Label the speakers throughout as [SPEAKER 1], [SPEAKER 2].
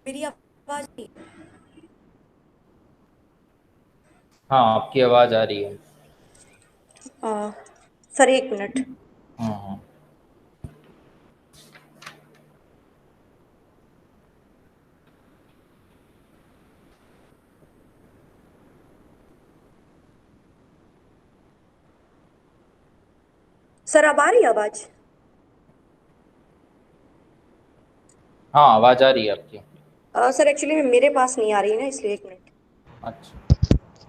[SPEAKER 1] मेरी आवाज नहीं।
[SPEAKER 2] हाँ, आपकी आवाज आ रही है।
[SPEAKER 1] सर, एक मिनट।
[SPEAKER 2] हाँ हाँ।
[SPEAKER 1] सर, अब आ रही है आवाज?
[SPEAKER 2] हाँ, आवाज आ रही है आपकी।
[SPEAKER 1] सर, एक्चुअली मेरे पास नहीं आ रही है ना, इसलिए एक मिनट।
[SPEAKER 2] अच्छा।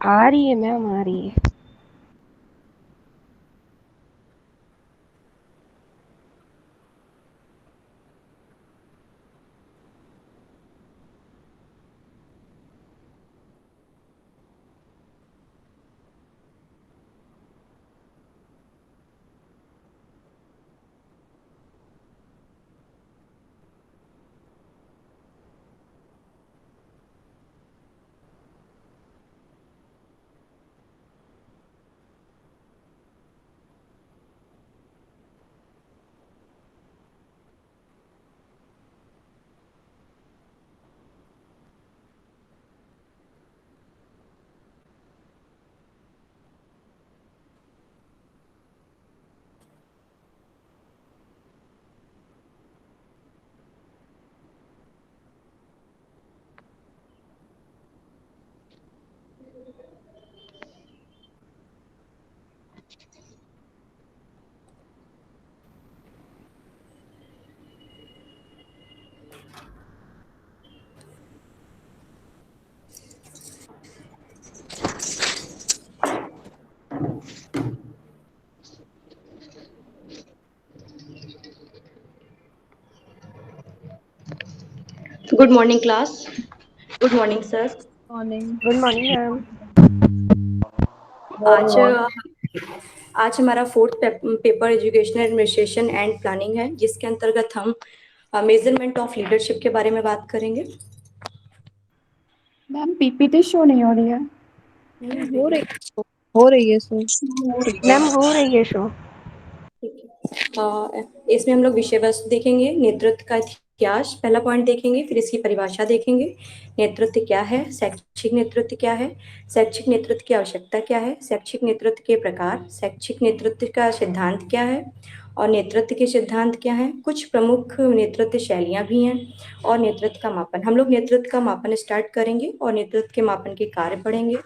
[SPEAKER 3] आ रही है मैम, आ रही है।
[SPEAKER 1] Good morning class. Good morning sir.
[SPEAKER 4] Morning.
[SPEAKER 3] Good morning ma'am.
[SPEAKER 1] आज आज हमारा fourth paper educational administration and planning है, जिसके अंतर्गत हम मेजरमेंट ऑफ लीडरशिप के बारे में बात करेंगे।
[SPEAKER 4] मैम पीपीटी शो नहीं हो रही है।
[SPEAKER 1] नहीं आ
[SPEAKER 4] हो
[SPEAKER 1] रही
[SPEAKER 4] रही
[SPEAKER 1] है?
[SPEAKER 4] हो रही है सो।
[SPEAKER 3] मैम हो रही है शो।
[SPEAKER 1] ठीक है। इसमें हम लोग विषय वस्तु देखेंगे, नेतृत्व का इतिहास पहला पॉइंट देखेंगे, फिर इसकी परिभाषा देखेंगे। नेतृत्व क्या है, शैक्षिक नेतृत्व क्या है, शैक्षिक नेतृत्व की आवश्यकता क्या है, शैक्षिक नेतृत्व के प्रकार, शैक्षिक नेतृत्व का सिद्धांत क्या है और नेतृत्व के सिद्धांत क्या है, कुछ प्रमुख नेतृत्व शैलियां भी हैं, और नेतृत्व का मापन। हम लोग नेतृत्व का मापन स्टार्ट करेंगे और नेतृत्व के मापन के कार्य पढ़ेंगे।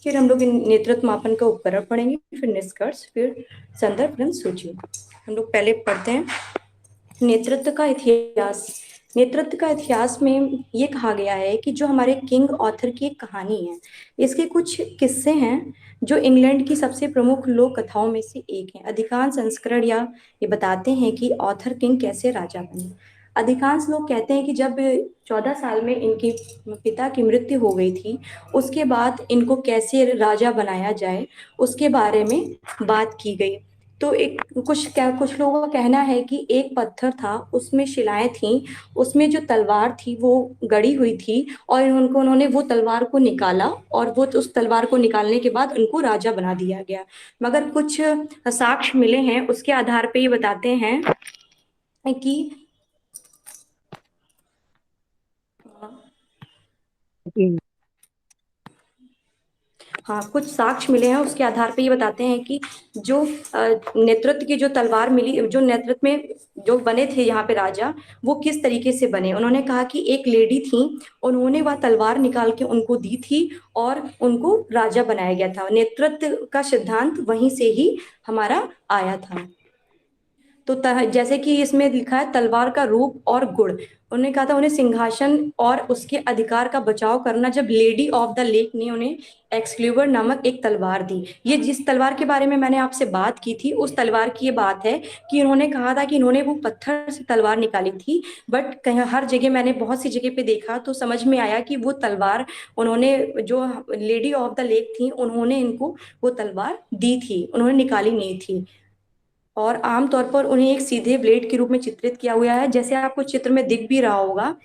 [SPEAKER 1] फिर हम लोग नेतृत्व मापन का उपकरण पढ़ेंगे, फिर निष्कर्ष, फिर संदर्भ ग्रंथ सूची। हम लोग पहले पढ़ते हैं नेतृत्व का इतिहास। नेतृत्व का इतिहास में ये कहा गया है कि जो हमारे किंग ऑथर की एक कहानी है, इसके कुछ किस्से हैं जो इंग्लैंड की सबसे प्रमुख लोक कथाओं में से एक है। अधिकांश संस्करण या ये बताते हैं कि ऑथर किंग कैसे राजा बने। अधिकांश लोग कहते हैं कि जब 14 साल में इनके पिता की मृत्यु हो गई थी, उसके बाद इनको कैसे राजा बनाया जाए उसके बारे में बात की गई। तो एक कुछ लोगों का कहना है कि एक पत्थर था, उसमें शिलाएं थीं, उसमें जो तलवार थी वो गड़ी हुई थी, और उन्होंने वो तलवार को निकाला, और वो उस तलवार को निकालने के बाद उनको राजा बना दिया गया। मगर कुछ साक्ष्य मिले हैं, उसके आधार पे ये बताते हैं कि हाँ, कुछ साक्ष्य मिले हैं, उसके आधार पे ये बताते हैं कि जो नेतृत्व की जो तलवार मिली, जो नेतृत्व में जो बने थे यहाँ पे राजा, वो किस तरीके से बने। उन्होंने कहा कि एक लेडी थी, उन्होंने वह तलवार निकाल के उनको दी थी और उनको राजा बनाया गया था। नेतृत्व का सिद्धांत वहीं से ही हमारा आया था। तो जैसे कि इसमें लिखा है तलवार का रूप और गुण। उन्होंने कहा था उन्हें सिंहासन और उसके अधिकार का बचाव करना, जब लेडी ऑफ द लेक ने उन्हें एक्सक्लूबर नामक एक तलवार दी। ये जिस तलवार के बारे में मैंने आपसे बात की थी, उस तलवार की ये बात है कि उन्होंने कहा था कि इन्होंने वो पत्थर से तलवार निकाली थी, बट कहीं हर जगह मैंने बहुत सी जगह पे देखा तो समझ में आया कि वो तलवार उन्होंने, जो लेडी ऑफ द लेक थी, उन्होंने इनको वो तलवार दी थी, उन्होंने निकाली नहीं थी। और आमतौर पर उन्हें एक सीधे ब्लेड के रूप में चित्रित किया हुआ है, जैसे आपको चित्र में दिख भी रहा होगा।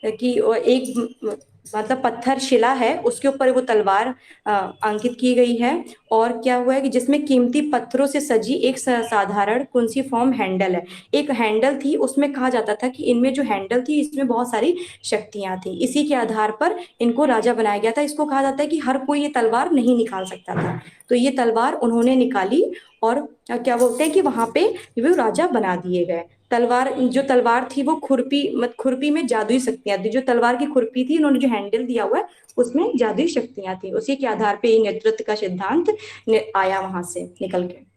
[SPEAKER 1] कि एक मतलब पत्थर शिला है, उसके ऊपर वो तलवार अंकित की गई है। और क्या हुआ है कि जिसमें कीमती पत्थरों से सजी एक साधारण कुंसी फॉर्म हैंडल है। एक हैंडल थी, उसमें कहा जाता था कि इनमें जो हैंडल थी इसमें बहुत सारी शक्तियां थी, इसी के आधार पर इनको राजा बनाया गया था। इसको कहा जाता है कि हर कोई ये तलवार नहीं निकाल सकता था, तो ये तलवार उन्होंने निकाली और क्या बोलते हैं कि वहां पे वो राजा बना दिए गए। तलवार, जो तलवार थी वो खुरपी, मत खुरपी में जादुई शक्तियां थी। जो तलवार की खुरपी थी, इन्होंने जो हैंडल दिया हुआ है उसमें जादुई शक्तियां थी। उसी के आधार पे ये नेतृत्व का सिद्धांत आया वहां से निकल के।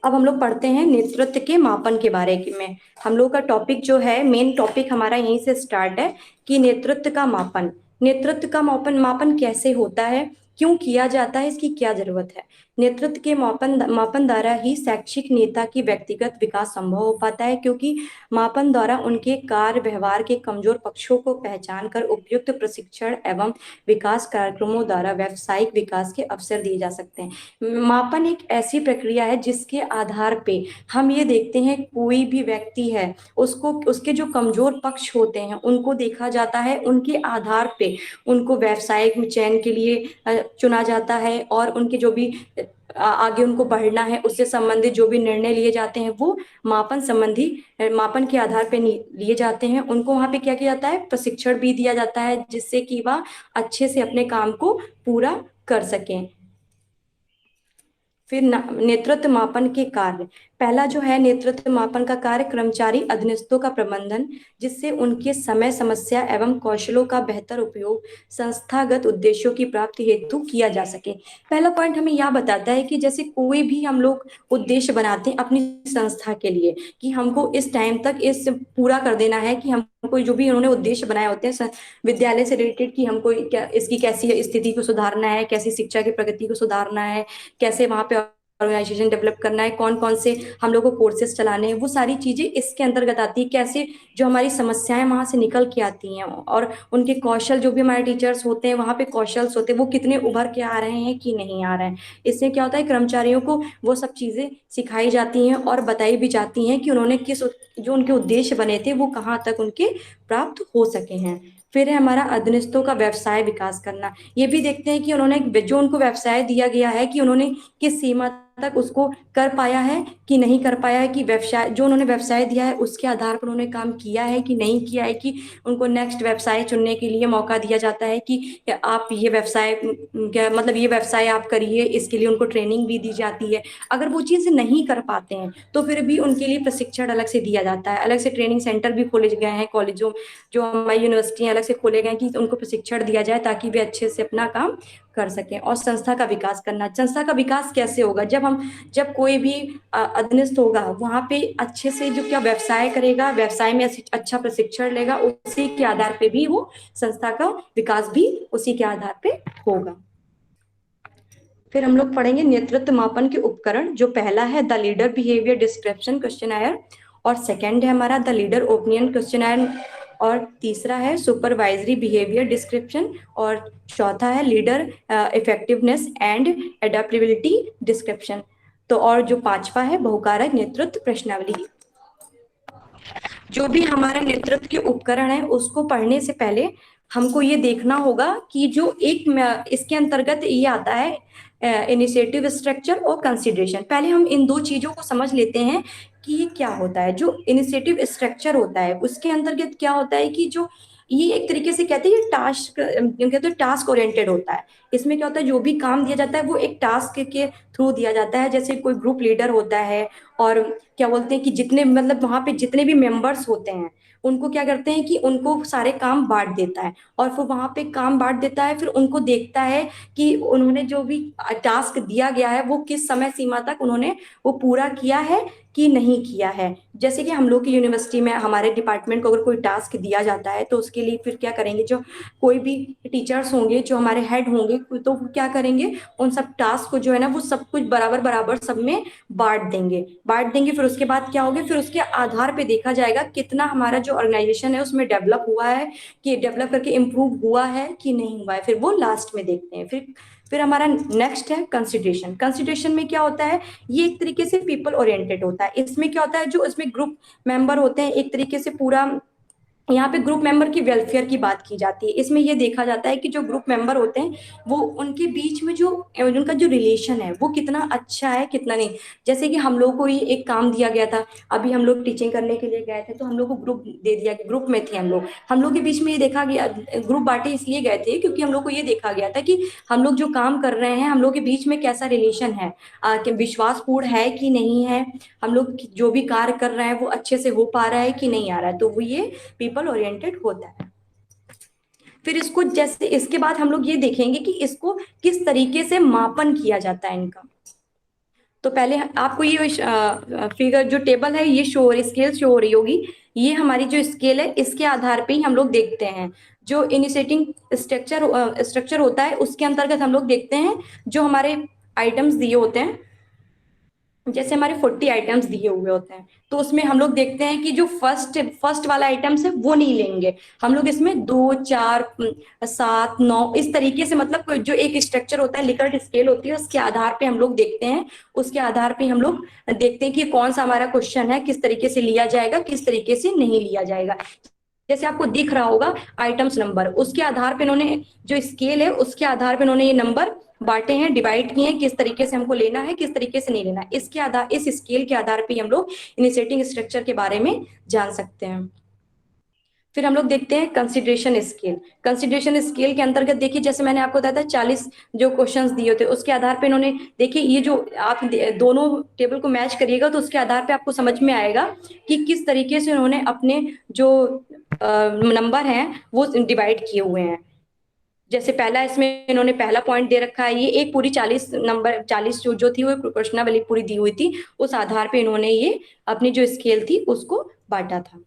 [SPEAKER 1] अब हम लोग पढ़ते हैं नेतृत्व के मापन के बारे में। हम लोग का टॉपिक जो है, मेन टॉपिक हमारा यहीं से स्टार्ट है कि नेतृत्व का मापन। नेतृत्व का मापन मापन कैसे होता है, क्यों किया जाता है, इसकी क्या जरूरत है। नेतृत्व के मापन द्वारा ही शैक्षिक नेता की व्यक्तिगत विकास संभव हो पाता है, क्योंकि मापन द्वारा उनके कार्य व्यवहार के कमजोर पक्षों को पहचान कर उपयुक्त प्रशिक्षण एवं विकास कार्यक्रमों द्वारा व्यावसायिक विकास के अवसर दिए जा सकते हैं। मापन एक ऐसी प्रक्रिया है जिसके आधार पे हम ये देखते हैं कोई भी व्यक्ति है, उसको उसके जो कमजोर पक्ष होते हैं उनको देखा जाता है, उनके आधार पे उनको व्यवसायिक चयन के लिए चुना जाता है, और उनके जो भी आगे उनको बढ़ना है उससे संबंधित जो भी निर्णय लिए जाते हैं वो मापन संबंधी मापन के आधार पे लिए जाते हैं। उनको वहां पे क्या किया जाता है, प्रशिक्षण भी दिया जाता है, जिससे कि वह अच्छे से अपने काम को पूरा कर सकें। फिर नेतृत्व मापन के कार्य। पहला जो है नेतृत्व मापन का कार्य, कर्मचारी अधीनस्थों का प्रबंधन, जिससे उनके समय, समस्या एवं कौशलों का बेहतर उपयोग संस्थागत उद्देश्यों की प्राप्ति हेतु किया जा सके। पहला पॉइंट हमें यह बताता है कि जैसे कोई भी हम लोग उद्देश्य बनाते हैं अपनी संस्था के लिए, कि हमको इस टाइम तक इस पूरा कर देना है, कि हमको जो भी उन्होंने उद्देश्य बनाए होते हैं विद्यालय से रिलेटेड, कि हमको इसकी कैसी स्थिति को सुधारना है, कैसी शिक्षा की प्रगति को सुधारना है, कैसे वहां पे ऑर्गेनाइजेशन डेवलप करना है, कौन कौन से हम लोग को कोर्सेज चलाने हैं, वो सारी चीजें इसके अंतर्गत आती है। कैसे जो हमारी समस्याएं वहां से निकल के आती हैं, और उनके कौशल, जो भी हमारे टीचर्स होते हैं वहां पे कौशल्स होते हैं, वो कितने उभर के आ रहे हैं कि नहीं आ रहे हैं। इससे क्या होता है, कर्मचारियों को वो सब चीजें सिखाई जाती हैं और बताई भी जाती हैं कि उन्होंने किस, जो उनके उद्देश्य बने थे वो कहाँ तक उनके प्राप्त हो सके हैं। फिर है हमारा अधीनस्थों का व्यवसाय विकास करना। ये भी देखते हैं कि उन्होंने जो उनको व्यवसाय दिया गया है कि उन्होंने किस सीमा तक उसको कर पाया है कि नहीं कर पाया है, कि व्यवसाय जो उन्होंने व्यवसाय दिया है उसके आधार पर उन्होंने काम किया है कि नहीं किया है, कि उनको नेक्स्ट व्यवसाय चुनने के लिए मौका दिया जाता है कि आप ये व्यवसाय, क्या मतलब ये व्यवसाय आप करिए, इसके लिए उनको ट्रेनिंग भी दी जाती है। अगर वो चीज़ नहीं कर पाते हैं तो फिर भी उनके लिए प्रशिक्षण अलग से दिया जाता है, अलग से ट्रेनिंग सेंटर भी खोले गए हैं कॉलेजों, जो हमारी यूनिवर्सिटी अलग से खोले गए हैं कि उनको प्रशिक्षण दिया जाए ताकि वे अच्छे से अपना काम कर सकें। और संस्था का विकास करना। संस्था का विकास कैसे होगा, जब कोई भी अधीनस्थ होगा वहां पे अच्छे से जो क्या व्यवसाय करेगा, व्यवसाय में अच्छा प्रशिक्षण लेगा, उसी के आधार पे भी वो संस्था का विकास भी उसी के आधार पे होगा। फिर हम लोग पढ़ेंगे नेतृत्व मापन के उपकरण। जो पहला है the leader behaviour description questionnaire, और सेकंड है हमारा द लीडर ओपिनियन क्वेश्चनायर, और तीसरा है सुपरवाइजरी बिहेवियर डिस्क्रिप्शन, और चौथा है leader effectiveness and adaptability description. तो और जो पांचवा है बहुकारक नेतृत्व प्रश्नावली। जो भी हमारा नेतृत्व के उपकरण है उसको पढ़ने से पहले हमको ये देखना होगा कि जो एक इसके अंतर्गत ये आता है इनिशिएटिव स्ट्रक्चर और कंसिडरेशन। पहले हम इन दो चीजों को समझ लेते हैं कि ये क्या होता है। जो इनिशिएटिव स्ट्रक्चर होता है उसके अंतर्गत क्या होता है कि जो ये एक तरीके से कहते हैं टास्क, कहते हैं टास्क ओरिएंटेड होता है। इसमें क्या होता है, जो भी काम दिया जाता है वो एक टास्क के थ्रू दिया जाता है। जैसे कोई ग्रुप लीडर होता है, और क्या बोलते हैं कि जितने मतलब वहां पे जितने भी मेंबर्स होते हैं उनको क्या करते हैं कि उनको सारे काम बांट देता है, और फिर वहां पे काम बांट देता है, फिर उनको देखता है कि उन्होंने जो भी टास्क दिया गया है वो किस समय सीमा तक उन्होंने वो पूरा किया है कि नहीं किया है। जैसे कि हम लोग की यूनिवर्सिटी में हमारे डिपार्टमेंट को अगर कोई टास्क दिया जाता है तो उसके लिए फिर क्या करेंगे, जो कोई भी टीचर्स होंगे, जो हमारे हेड होंगे, तो वो क्या करेंगे, उन सब टास्क को जो है ना वो सब कुछ बराबर बराबर सब में बांट देंगे। फिर उसके बाद क्या होगा, फिर उसके आधार पे देखा जाएगा कितना हमारा जो ऑर्गेनाइजेशन है उसमें डेवलप हुआ है, कि डेवलप करके इम्प्रूव हुआ है कि नहीं हुआ है, फिर वो लास्ट में देखते हैं। फिर हमारा नेक्स्ट है कंसिडरेशन। कंसिडरेशन में क्या होता है, ये एक तरीके से पीपल ओरिएंटेड होता है। इसमें क्या होता है, जो इसमें ग्रुप मेंबर होते हैं, एक तरीके से पूरा यहाँ पे ग्रुप मेंबर की वेलफेयर की बात की जाती है। इसमें ये देखा जाता है कि जो ग्रुप मेंबर होते हैं वो उनके बीच में जो उनका जो रिलेशन है वो कितना अच्छा है कितना नहीं। जैसे कि हम लोग को ये एक काम दिया गया था, अभी हम लोग टीचिंग करने के लिए गए थे तो हम लोग को ग्रुप दे दिया, ग्रुप में थे हम लोग के बीच में ये देखा गया, ग्रुप बांटे इसलिए गए थे क्योंकि हम लोग को ये देखा गया था कि हम लोग जो काम कर रहे हैं हम लोग के बीच में कैसा रिलेशन है, कि विश्वासपूर्ण है कि नहीं है, हम लोग जो भी कार्य कर रहे हैं वो अच्छे से हो पा रहा है कि नहीं आ रहा है, तो वो ये पीपल ओरिएंटेड होता है। फिर इसको जैसे इसके बाद हम लोग ये देखेंगे कि इसको किस तरीके से मापन किया जाता है इनका। तो पहले आपको ये फिगर जो टेबल है ये शो हो रही, स्केल शो हो रही होगी। ये हमारी जो स्केल है इसके आधार पे ही हम लोग देखते हैं, जो इनिशिएटिंग स्ट्रक्चर होता है उसके अंतर्गत हम लोग देखते हैं जो हमारे आइटम्स दिए होते हैं। जैसे हमारे 40 आइटम्स दिए हुए होते हैं तो उसमें हम लोग देखते हैं कि जो फर्स्ट वाला आइटम्स है वो नहीं लेंगे हम लोग, इसमें 2 4 7 9 इस तरीके से, मतलब जो एक स्ट्रक्चर होता है, लिकर्ट स्केल होती है, उसके आधार पे हम लोग देखते हैं। उसके आधार पे हम लोग देखते हैं कि कौन सा हमारा क्वेश्चन है, किस तरीके से लिया जाएगा, किस तरीके से नहीं लिया जाएगा। जैसे आपको दिख रहा होगा आइटम्स नंबर, उसके आधार पे इन्होंने जो स्केल है उसके आधार पे इन्होंने ये नंबर बांटे हैं, डिवाइड किए हैं, किस तरीके से हमको लेना है, किस तरीके से नहीं लेना है। इसके आधार, इस स्केल के आधार पे हम लोग इनिशिएटिंग स्ट्रक्चर के बारे में जान सकते हैं। फिर हम लोग देखते हैं कंसिडरेशन स्केल। कंसिडरेशन स्केल के अंतर्गत देखिए, जैसे मैंने आपको बताया था 40 जो क्वेश्चंस दिए होते उसके आधार पे इन्होंने, देखिए ये जो आप दोनों टेबल को मैच करिएगा तो उसके आधार पे आपको समझ में आएगा कि किस तरीके से उन्होंने अपने जो नंबर हैं वो डिवाइड किए हुए हैं। जैसे पहला इसमें इन्होंने पहला पॉइंट दे रखा है, ये एक पूरी 40 नंबर 40 जो थी वो प्रश्नावली पूरी दी हुई थी, उस आधार पे इन्होंने ये अपनी जो स्केल थी उसको बांटा था।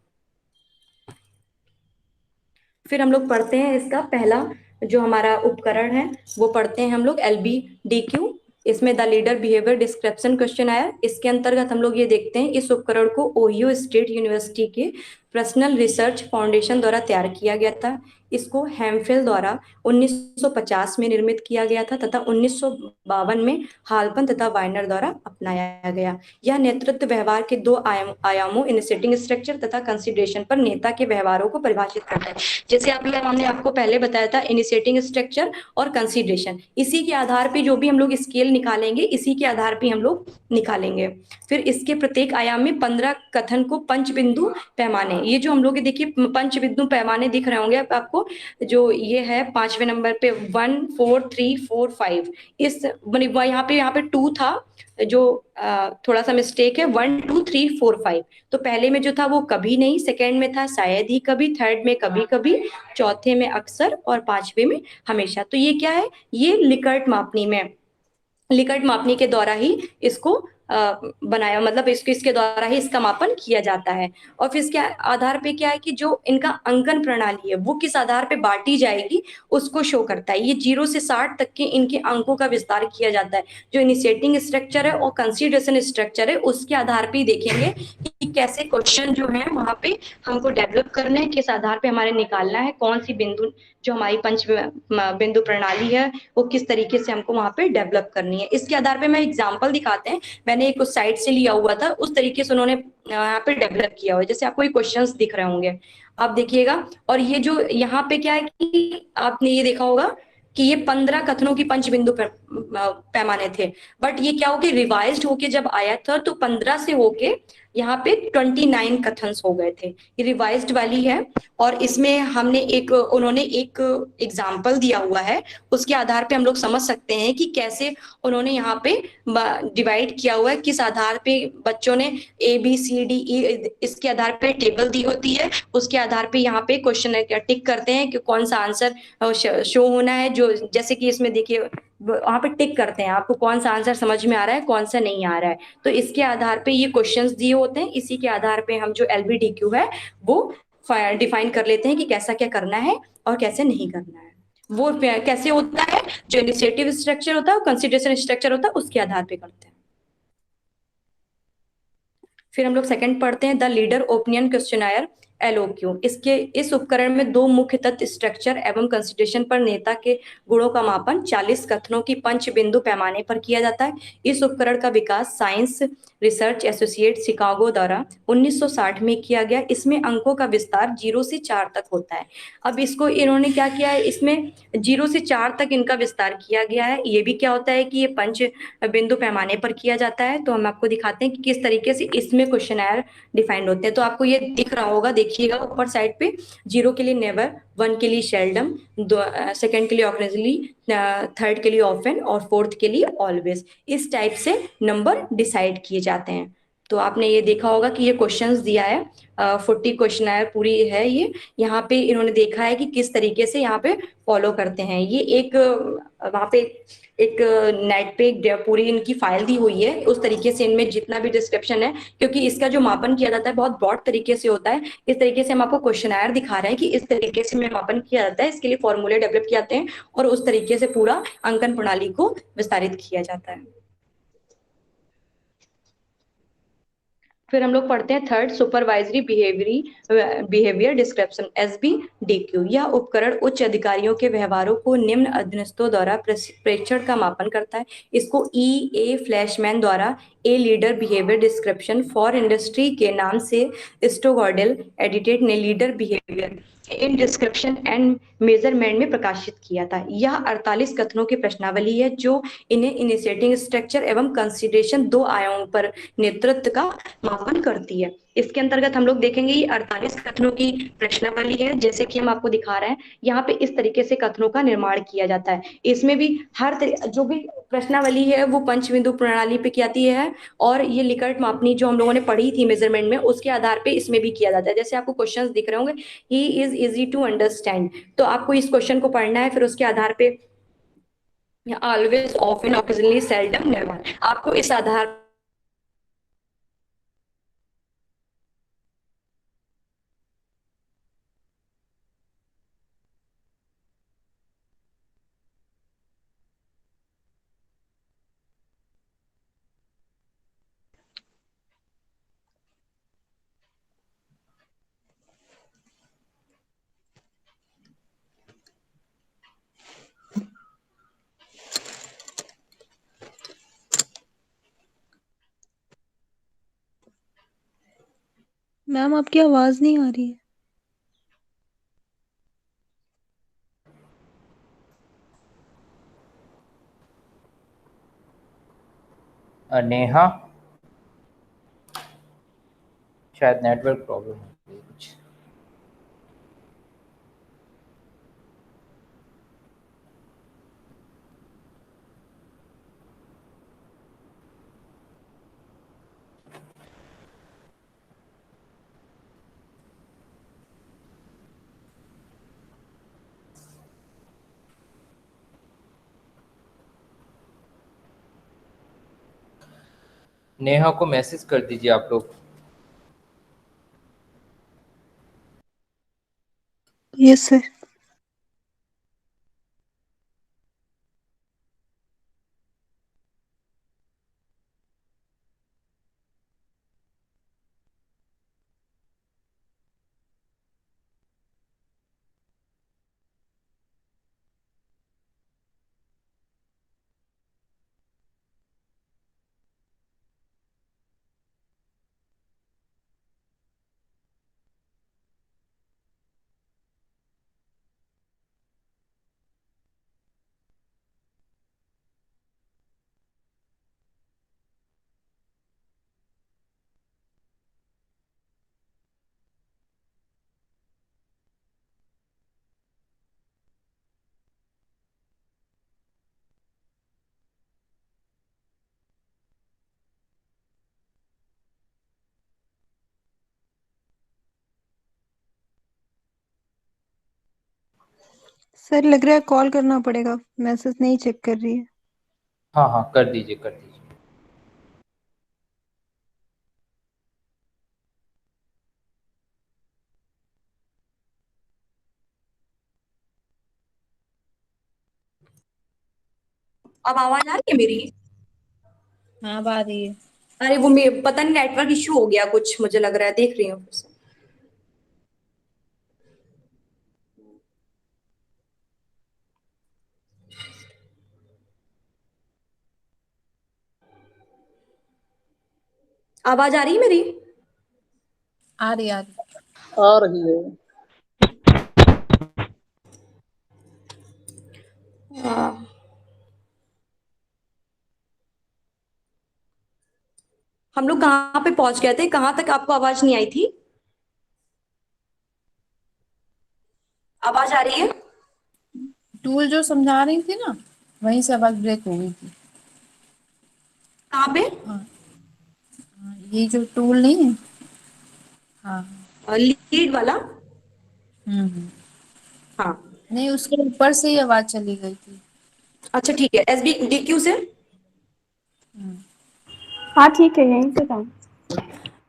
[SPEAKER 1] फिर हम लोग पढ़ते हैं इसका पहला जो हमारा उपकरण है वो पढ़ते हैं हम लोग LBDQ। इसमें the leader behaviour description question आया। इसके अंतर्गत हम लोग ये देखते हैं इस उपकरण को ओहियो स्टेट यूनिवर्सिटी के पर्सनल रिसर्च फाउंडेशन द्वारा तैयार किया गया था। इसको हैमफेल द्वारा 1950 में निर्मित किया गया था तथा 1952 में हाल्पन तथा वाइनर द्वारा अपनाया गया। यह नेतृत्व व्यवहार के दो आयामों इनिशिएटिंग स्ट्रक्चर तथा कंसिडरेशन पर नेता के व्यवहारों को परिभाषित करता है। जैसे हमने आपको पहले बताया था इनिशिएटिंग स्ट्रक्चर और कंसिडरेशन, इसी के आधार पर जो भी हम लोग स्केल निकालेंगे इसी के आधार पर हम लोग निकालेंगे। फिर इसके प्रत्येक आयाम में 15 कथन को पंचबिंदु पैमाने, ये जो हम लोग देखिए पंचबिंदु पैमाने दिख रहे होंगे आपको, जो ये है 5वें नंबर पे 1 4 3 4 5, इस यहाँ पे 2 था, जो थोड़ा सा मिस्टेक है, 1 2 3 4 5। तो पहले में जो था वो कभी नहीं, सेकेंड में था शायद ही कभी, थर्ड में कभी कभी, चौथे में अक्सर और 5वें में हमेशा। तो ये क्या है, ये लिकर्ट मापनी के द्वारा ही इसको बनाया, मतलब इसके द्वारा ही इसका मापन किया जाता है। और फिर इसके आधार पे क्या है कि जो इनका अंकन प्रणाली है वो किस आधार पे बांटी जाएगी उसको शो करता है। ये 0 से 60 तक के इनके अंकों का विस्तार किया जाता है। जो इनिशिएटिंग स्ट्रक्चर है और कंसिडरेशन स्ट्रक्चर है उसके आधार पे ही देखेंगे कि कैसे क्वेश्चन जो है वहां पे हमको डेवलप करना है, किस आधार पे हमारे निकालना है, कौन सी बिंदु जो हमारी पंच बिंदु प्रणाली है वो किस तरीके से हमको वहां पे डेवलप करनी है। इसके आधार पे मैं एग्जांपल दिखाते हैं, मैंने एक साइट से लिया हुआ था, उस तरीके से उन्होंने यहाँ पे डेवलप किया हुआ है। जैसे आपको ये क्वेश्चंस दिख रहे होंगे, आप देखिएगा। और ये जो यहाँ पे क्या है कि आपने ये देखा होगा कि ये 15 कथनों की पंचबिंदु पैमाने थे, बट ये क्या हो गया, रिवाइज्ड होके जब आया था तो 15 से होके यहाँ पे 29 कथन्स हो गए थे। ये रिवाइज्ड वाली है। और इसमें हमने उन्होंने एक एग्जाम्पल दिया हुआ है, उसके आधार पे हम लोग समझ सकते हैं कि कैसे उन्होंने यहाँ पे डिवाइड किया हुआ है, किस आधार पे बच्चों ने ABCDE इसके आधार पे टेबल दी होती है, उसके आधार पे यहाँ पे क्वेश्चन टिक करते हैं कि कौन सा आंसर शो होना है। जो जैसे कि इसमें देखिए वहां पे टिक करते हैं, आपको कौन सा आंसर समझ में आ रहा है, कौन सा नहीं आ रहा है। तो इसके आधार पे ये क्वेश्चंस दिए होते हैं, इसी के आधार पे हम जो एलबीडीक्यू है वो डिफाइन कर लेते हैं कि कैसा क्या करना है और कैसे नहीं करना है। वो कैसे होता है, जो इनिशिएटिव स्ट्रक्चर होता है, कंसिडरेशन स्ट्रक्चर होता है, उसके आधार पे करते हैं। फिर हम लोग सेकंड पढ़ते हैं द लीडर ओपिनियन क्वेश्चनायर एलओक्यू। इस उपकरण में दो मुख्य तत्व स्ट्रक्चर एवं कंसिडरेशन पर नेता के गुणों का मापन 40 कथनों की पंच बिंदु पैमाने पर किया जाता है। इस उपकरण का विकास साइंस रिसर्च एसोसिएट शिकागो द्वारा 1960 में किया गया। इसमें अंकों का विस्तार 0 से 4 तक होता है। अब इसको इन्होंने क्या किया है, इसमें 0 से 4 तक इनका विस्तार किया गया है। ये भी क्या होता है कि ये पंच बिंदु पैमाने पर किया जाता है। तो हम आपको दिखाते हैं कि किस तरीके से इसमें क्वेश्चनर डिफाइंड होते हैं। तो आपको ये दिख रहा होगा, देखिएगा ऊपर साइड पे, 0 के लिए नेवर, 1 के लिए शेल्डम, सेकंड के लिए ऑकेजनली, थर्ड के लिए ऑफन और फोर्थ के लिए ऑलवेज। इस टाइप से नंबर डिसाइड किए जाते हैं। तो आपने ये देखा होगा कि ये क्वेश्चंस दिया है, 40 क्वेश्चन पूरी है ये। यहाँ पे इन्होंने देखा है कि किस तरीके से यहाँ पे फॉलो करते हैं। ये एक वहाँ पे एक नेट पे पूरी इनकी फाइल दी हुई है, उस तरीके से इनमें जितना भी डिस्क्रिप्शन है, क्योंकि इसका जो मापन किया जाता है बहुत ब्रॉड तरीके से होता है। इस तरीके से हम आपको क्वेश्चनायर दिखा रहे हैं कि इस तरीके से में मापन किया जाता है, इसके लिए फॉर्मूले डेवलप किए जाते हैं और उस तरीके से पूरा अंकन प्रणाली को विस्तारित किया जाता है। फिर हम लोग पढ़ते हैं third supervisory behaviour description SBDQ। यह उपकरण उच्च अधिकारियों के व्यवहारों को निम्न अधीनस्थों द्वारा प्रेक्षण का मापन करता है। इसको E.A. फ्लैशमैन द्वारा a leader behaviour description for industry के नाम से स्टोगॉर्डेल एडिटेड ने leader behaviour in description and measurement में प्रकाशित किया था। यह 48 कथनों की प्रश्नावली है जो इन्हें इनिशिएटिंग स्ट्रक्चर एवं कंसिडरेशन दो आयामों पर नेतृत्व का मापन करती है। इसके अंतर्गत हम लोग देखेंगे ये 48 कथनों की प्रश्नावली है, जैसे कि हम आपको दिखा रहे हैं यहाँ पे। इस तरीके से कथनों का निर्माण किया जाता है। इसमें भी जो भी प्रश्नावली है वो पंचबिंदु प्रणाली पे की जाती है, और ये लिकर्ट मापनी जो हम लोगों ने पढ़ी थी मेजरमेंट में, उसके आधार पे इसमें भी किया जाता है। जैसे आपको क्वेश्चंस दिख रहे होंगे, he is easy to understand, तो आपको इस क्वेश्चन को पढ़ना है, फिर उसके आधार पे always, often, occasionally, seldom, never, आपको इस आधार
[SPEAKER 4] मैम आपकी आवाज नहीं आ रही है।
[SPEAKER 2] नेहा, शायद नेटवर्क प्रॉब्लम है कुछ। नेहा को मैसेज कर दीजिए आप लोग।
[SPEAKER 4] Yes sir. सर लग रहा है कॉल करना पड़ेगा, मैसेज नहीं चेक कर रही है।
[SPEAKER 2] हाँ हाँ, कर दीजिए कर दीजिए।
[SPEAKER 1] अब आवाज आ रही है मेरी?
[SPEAKER 4] हाँ अब आ रही है।
[SPEAKER 1] अरे वो पता नहीं नेटवर्क इश्यू हो गया कुछ, मुझे लग रहा है, देख रही हूँ फिर से। आवाज आ रही है मेरी?
[SPEAKER 4] आ रही आ रही।
[SPEAKER 5] आ रही है।
[SPEAKER 1] हाँ। हम लोग कहाँ पे पहुंच गए थे? कहाँ तक आपको आवाज नहीं आई थी? आवाज आ रही है?
[SPEAKER 4] टूल जो समझा रही थी ना, वहीं से आवाज ब्रेक हो गई थी।
[SPEAKER 1] कहाँ पे?
[SPEAKER 4] हाँ, ये जो टूल नहीं है। हाँ।
[SPEAKER 1] लीड वाला?
[SPEAKER 4] हम्म।
[SPEAKER 1] हाँ।
[SPEAKER 4] नहीं, उसके ऊपर से ही आवाज चली गई थी।
[SPEAKER 1] अच्छा ठीक है, एसबी डीक्यू से।
[SPEAKER 4] हम्म।
[SPEAKER 3] हाँ ठीक है, यहीं से था।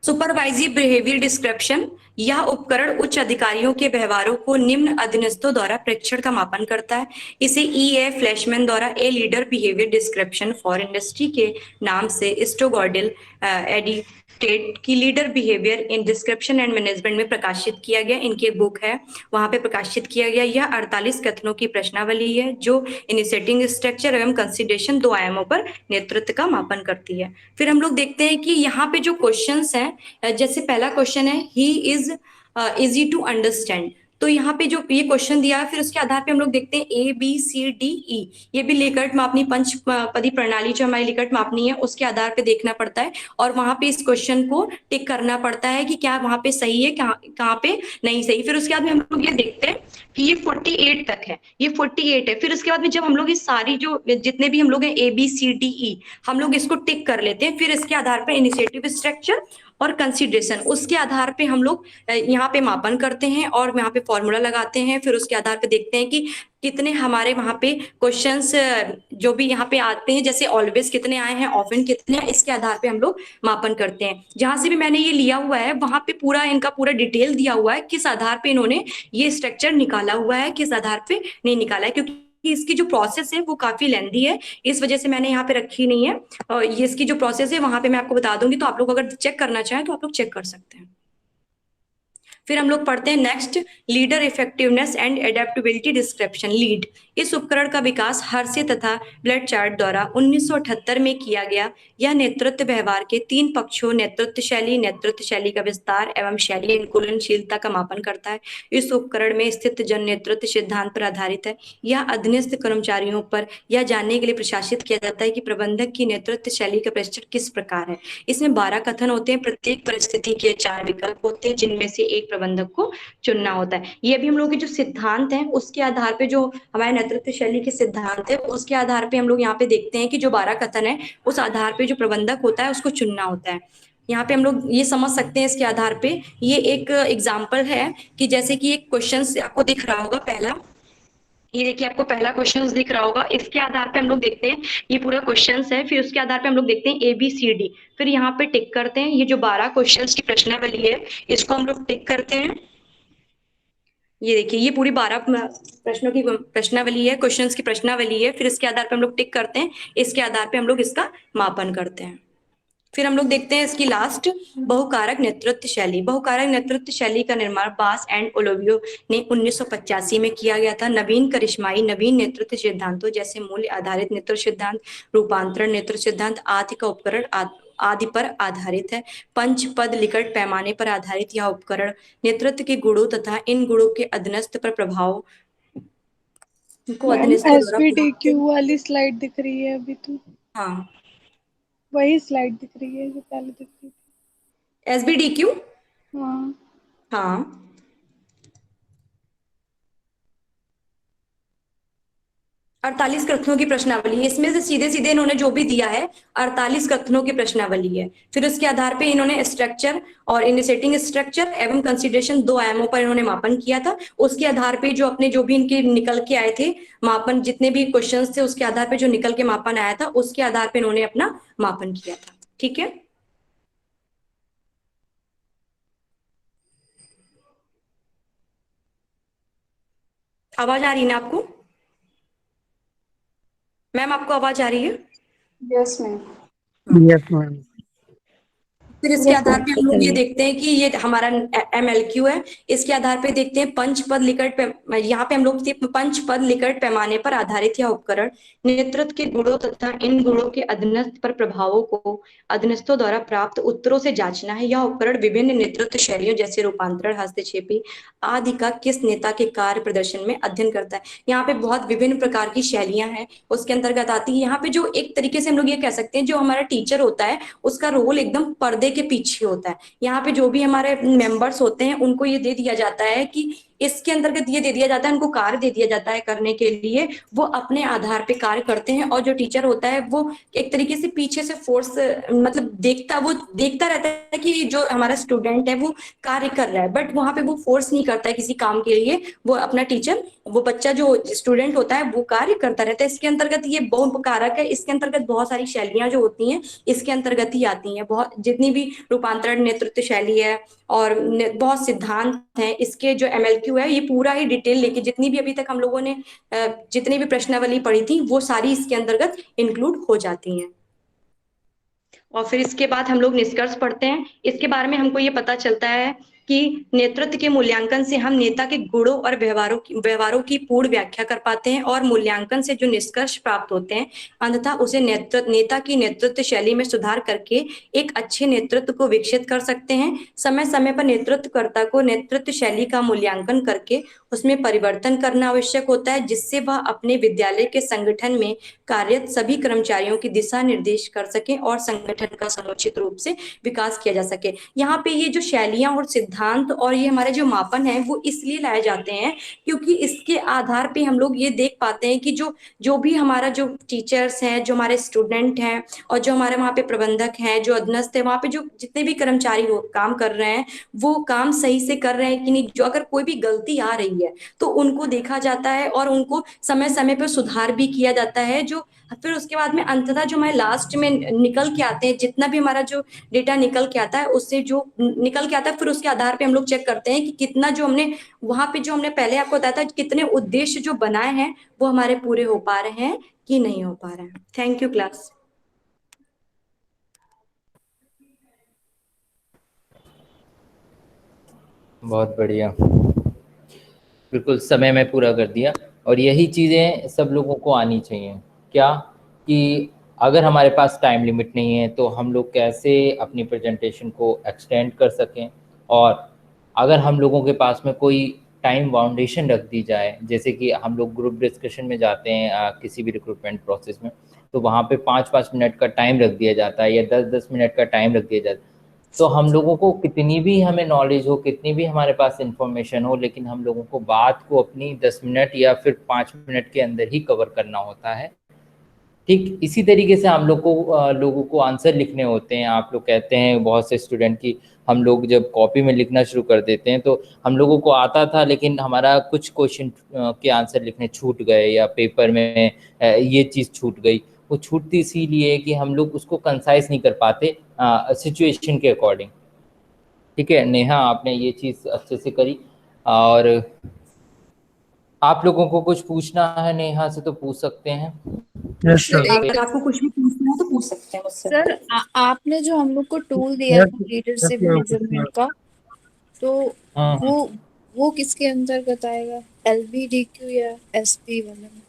[SPEAKER 1] Supervisory behaviour description. यह उपकरण उच्च अधिकारियों के व्यवहारों को निम्न अधीनस्थों द्वारा प्रेक्षण का मापन करता है। इसे E.A. फ्लैशमैन द्वारा a leader behaviour description for industry के नाम से स्टोगॉर्डल एडिटेड की leader behaviour in description and management में प्रकाशित किया गया। इनकी एक बुक है, वहां पे प्रकाशित किया गया। यह 48 कथनों की प्रश्नावली है जो इनिशिएटिंग स्ट्रक्चर एवं कंसिडरेशन दो आयामों पर नेतृत्व का मापन करती है। फिर हम लोग देखते हैं कि यहाँ पे जो क्वेश्चंस हैं, जैसे पहला क्वेश्चन है he is easy to understand. तो यहाँ पे जो ये क्वेश्चन दिया है, फिर उसके आधार पे हम लोग देखते हैं ABCDE। ये भी लिकर्ट मापनी पंच पदी प्रणाली जो हमारी लिकर्ट मापनी है उसके आधार पे देखना पड़ता है, और वहां पे इस क्वेश्चन को टिक करना पड़ता है कि क्या वहां पे सही है, कहाँ कहाँ पे नहीं सही। फिर उसके बाद में हम लोग ये देखते हैं कि ये 48 तक है, ये 48 है। फिर उसके बाद में जब हम लोग ये सारी जो जितने भी हम लोग हैं ABCDE, हम लोग इसको टिक कर लेते हैं। फिर इसके आधार पर इनिशिएटिव स्ट्रक्चर और कंसिडरेशन, उसके आधार पे हम लोग यहाँ पे मापन करते हैं और यहाँ पे फॉर्मूला लगाते हैं। फिर उसके आधार पे देखते हैं कि कितने हमारे वहाँ पे क्वेश्चंस जो भी यहाँ पे आते हैं, जैसे ऑलवेज कितने आए हैं, ऑफन कितने हैं, इसके आधार पे हम लोग मापन करते हैं। जहां से भी मैंने ये लिया हुआ है वहां पे पूरा इनका पूरा डिटेल दिया हुआ है, किस आधार पे इन्होंने ये स्ट्रक्चर निकाला हुआ है, किस आधार पे नहीं निकाला है, क्योंकि इसकी जो प्रोसेस है वो काफी लेंदी है, इस वजह से मैंने यहाँ पे रखी नहीं है। और ये इसकी जो प्रोसेस है वहां पे मैं आपको बता दूंगी, तो आप लोग अगर चेक करना चाहें तो आप लोग चेक कर सकते हैं। फिर हम लोग पढ़ते हैं next, leader effectiveness and adaptability description lead. इस उपकरण का विकास हर्षे तथा ब्लड चार्ट द्वारा 1978 में किया गया। यह नेतृत्व व्यवहार के तीन पक्षों नेतृत्व शैली का विस्तार एवं शैली अनुकूलनशीलता का मापन करता है। इस उपकरण में स्थित जन नेतृत्व सिद्धांत पर आधारित है। यह अधीनस्थ कर्मचारियों पर यह जानने के लिए प्रशासित किया जाता है कि प्रबंधक की नेतृत्व शैली का प्रशिक्षण किस प्रकार है। इसमें 12 कथन होते हैं, प्रत्येक परिस्थिति के 4 विकल्प होते हैं जिनमें से एक प्रबंधक को चुनना होता है। ये भी हम लोग के जो सिद्धांत हैं उसके आधार पे, जो हमारे नेतृत्व शैली के सिद्धांत है उसके आधार पे हम लोग यहाँ पे देखते हैं कि जो 12 कथन है उस आधार पे जो प्रबंधक होता है उसको चुनना होता है। यहाँ पे हम लोग ये समझ सकते हैं इसके आधार पे, ये एक एग्जाम्पल है कि जैसे कि एक क्वेश्चन आपको दिख रहा होगा पहला, ये देखिए आपको पहला क्वेश्चन दिख रहा होगा, इसके आधार पे हम लोग देखते हैं ये पूरा क्वेश्चन है। फिर उसके आधार पे हम लोग देखते हैं ABCD, फिर यहाँ पे टिक करते हैं। ये जो 12 क्वेश्चन की प्रश्नावली है इसको हम लोग टिक करते हैं। ये देखिए ये पूरी 12 प्रश्नों की प्रश्नावली है, क्वेश्चंस की प्रश्नावली है। फिर इसके आधार पे हम लोग टिक करते हैं, इसके आधार पे हम लोग इसका मापन करते हैं। फिर हम लोग देखते हैं इसकी लास्ट, बहुकारक नेतृत्व शैली। बहुकारक नेतृत्व शैली का निर्माण बास एंड ओलोवियो ने 1985 में किया गया था। नवीन करिश्माई नवीन नेतृत्व सिद्धांतों जैसे मूल्य आधारित नेतृत्व सिद्धांत, रूपांतरण नेतृत्व सिद्धांत आदि का उपकरण आदि पर आधारित है। पंच पद लिकट पैमाने पर आधारित यह उपकरण नेतृत्व के गुणों तथा इन गुणों के अधीनस्थ पर प्रभाव को
[SPEAKER 5] मैम
[SPEAKER 1] अधीनस्थों द्वारा
[SPEAKER 5] SPDQ वाली स्लाइड दिख रही है अभी तो?
[SPEAKER 1] हाँ,
[SPEAKER 5] वही स्लाइड दिख रही है जो पहले दिख रही थी।
[SPEAKER 1] SBDQ।
[SPEAKER 5] हाँ।
[SPEAKER 1] हाँ 48 कथनों की प्रश्नावली है, इसमें से सीधे सीधे इन्होंने जो भी दिया है 48 कथनों की प्रश्नावली है। फिर उसके आधार पे इन्होंने स्ट्रक्चर और इनिशिएटिंग स्ट्रक्चर एवं कंसिडरेशन 2 आयामों पर इन्होंने मापन किया था। उसके आधार पे जो अपने जो भी इनके निकल के आए थे मापन, जितने भी क्वेश्चंस थे उसके आधार पे जो निकल के मापन आया था उसके आधार पे इन्होंने अपना मापन किया था। ठीक है, आवाज आ रही है ना आपको? मैम आपको आवाज आ रही है?
[SPEAKER 3] Yes ma'am.
[SPEAKER 6] Yes ma'am.
[SPEAKER 1] फिर इसके
[SPEAKER 3] यस
[SPEAKER 1] आधार
[SPEAKER 3] मैम,
[SPEAKER 1] पे हम लोग ये
[SPEAKER 3] बताइए।
[SPEAKER 1] देखते हैं कि ये हमारा MLQ है। इसके आधार पे देखते हैं पंच पद लिकट यहाँ पे हम लोग सिर्फ पंच पद लिकट पैमाने पर आधारित यह उपकरण नेतृत्व के गुणों तथा इन गुणों के अधीनस्थ पर प्रभावों को अधीनस्थों द्वारा प्राप्त उत्तरों से जांचना है। यह उपकरण विभिन्न नेतृत्व शैलियों जैसे रूपांतरण, हस्तक्षेपी आदि का किस नेता के कार्य प्रदर्शन में अध्ययन करता है। यहाँ पे बहुत विभिन्न प्रकार की शैलियां हैं, उसके अंतर्गत आती है। यहाँ पे जो एक तरीके से हम लोग ये कह सकते हैं जो हमारा टीचर होता है उसका रोल एकदम पर्दे के पीछे होता है। यहाँ पे जो भी हमारे मेंबर्स होते हैं उनको ये दे दिया जाता है कि इसके अंतर्गत ये दे दिया जाता है, उनको कार्य दे दिया जाता है करने के लिए, वो अपने आधार पे कार्य करते हैं। और जो टीचर होता है वो एक तरीके से पीछे से फोर्स, मतलब वो देखता रहता है कि जो हमारा स्टूडेंट है वो कार्य कर रहा है, बट वहां पे वो फोर्स नहीं करता है किसी काम के लिए। वो अपना टीचर, वो बच्चा जो स्टूडेंट होता है वो कार्य करता रहता है। इसके अंतर्गत ये बहु कारक है, इसके अंतर्गत बहुत सारी शैलियां जो होती हैं इसके अंतर्गत ही आती हैं। बहुत जितनी भी रूपांतरण नेतृत्व शैली है और बहुत सिद्धांत हैं, इसके जो MLQ है ये पूरा ही डिटेल लेके जितनी भी अभी तक हम लोगों ने जितनी भी प्रश्नावली पढ़ी थी वो सारी इसके अंतर्गत इंक्लूड हो जाती हैं। और फिर इसके बाद हम लोग निष्कर्ष पढ़ते हैं। इसके बारे में हमको ये पता चलता है कि नेतृत्व के मूल्यांकन से हम नेता के गुणों और व्यवहारों की पूर्ण व्याख्या कर पाते हैं, और मूल्यांकन से जो निष्कर्ष प्राप्त होते हैं अंततः उसे नेता की नेतृत्व शैली में सुधार करके एक अच्छे नेतृत्व को विकसित कर सकते हैं। समय समय पर नेतृत्वकर्ता को नेतृत्व शैली का मूल्यांकन करके उसमें परिवर्तन करना आवश्यक होता है, जिससे वह अपने विद्यालय के संगठन में कार्यरत सभी कर्मचारियों की दिशा निर्देश कर सके और संगठन का समुचित रूप से विकास किया जा सके। यहाँ पे ये जो शैलियां और सिद्धांत और ये हमारे जो मापन है वो इसलिए लाए जाते हैं क्योंकि इसके आधार पे हम लोग ये देख पाते हैं कि जो जो भी हमारा जो टीचर्स हैं, जो हमारे स्टूडेंट हैं और जो हमारे वहाँ पे प्रबंधक हैं, जो अधीनस्थ है, वहाँ पे जो जितने भी कर्मचारी काम कर रहे हैं वो काम सही से कर रहे हैं कि नहीं। जो अगर कोई भी गलती आ रही है तो उनको देखा जाता है और उनको समय समय पर सुधार भी किया जाता है। जो फिर उसके बाद में अंततः जो हमारे लास्ट में निकल के आते हैं, जितना भी हमारा जो डेटा निकल के आता है उससे जो निकल के आता है, फिर उसके आधार पे हम लोग चेक करते हैं कि कितना जो हमने वहां पे जो हमने पहले आपको बताया था कितने उद्देश्य जो बनाए हैं वो हमारे पूरे हो पा रहे हैं कि नहीं हो पा रहे हैं। Thank you class.
[SPEAKER 2] बहुत बढ़िया, बिल्कुल समय में पूरा कर दिया। और यही चीज़ें सब लोगों को आनी चाहिए। क्या कि अगर हमारे पास टाइम लिमिट नहीं है तो हम लोग कैसे अपनी प्रेजेंटेशन को एक्सटेंड कर सकें, और अगर हम लोगों के पास में कोई टाइम बाउंडेशन रख दी जाए, जैसे कि हम लोग ग्रुप डिस्कशन में जाते हैं किसी भी रिक्रूटमेंट प्रोसेस में, तो वहाँ पे 5-5 मिनट का टाइम रख दिया जाता है या 10-10 मिनट का टाइम रख दिया जाता है। तो हम लोगों को कितनी भी हमें नॉलेज हो, कितनी भी हमारे पास इंफॉर्मेशन हो, लेकिन हम लोगों को बात को अपनी 10 मिनट या फिर 5 मिनट के अंदर ही कवर करना होता है। ठीक इसी तरीके से हम लोगों को आंसर लिखने होते हैं। आप लोग कहते हैं बहुत से स्टूडेंट की हम लोग जब कॉपी में लिखना शुरू कर देते हैं तो हम लोगों को आता था, लेकिन हमारा कुछ क्वेश्चन के आंसर लिखने छूट गए या पेपर में ये चीज़ छूट गई। वो छूटती इसीलिए कि हम लोग उसको कंसाइज नहीं कर पाते सिचुएशन के अकॉर्डिंग। ठीक है नेहा, आपने ये चीज़ अच्छे से करी। और आप लोगों को कुछ पूछना है नेहा से तो पूछ सकते हैं।
[SPEAKER 6] Yes sir.
[SPEAKER 1] अगर आपको कुछ भी पूछना है तो पूछ सकते हैं मुझसे।
[SPEAKER 4] सर आपने जो हम लोग को टूल दिया
[SPEAKER 6] यस
[SPEAKER 4] था
[SPEAKER 6] यस
[SPEAKER 4] लीडरशिप
[SPEAKER 6] मैम।
[SPEAKER 4] मेजरमेंट का, तो
[SPEAKER 2] हाँ,
[SPEAKER 4] वो वो किसके अंतर्गत आएगा, LBDQ या SP वाला में?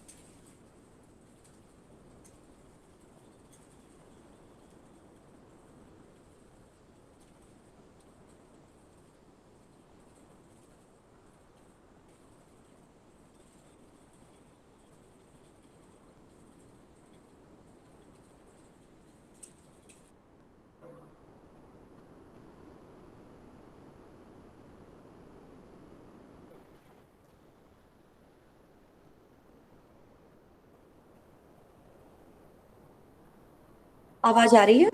[SPEAKER 1] आवाज आ रही है?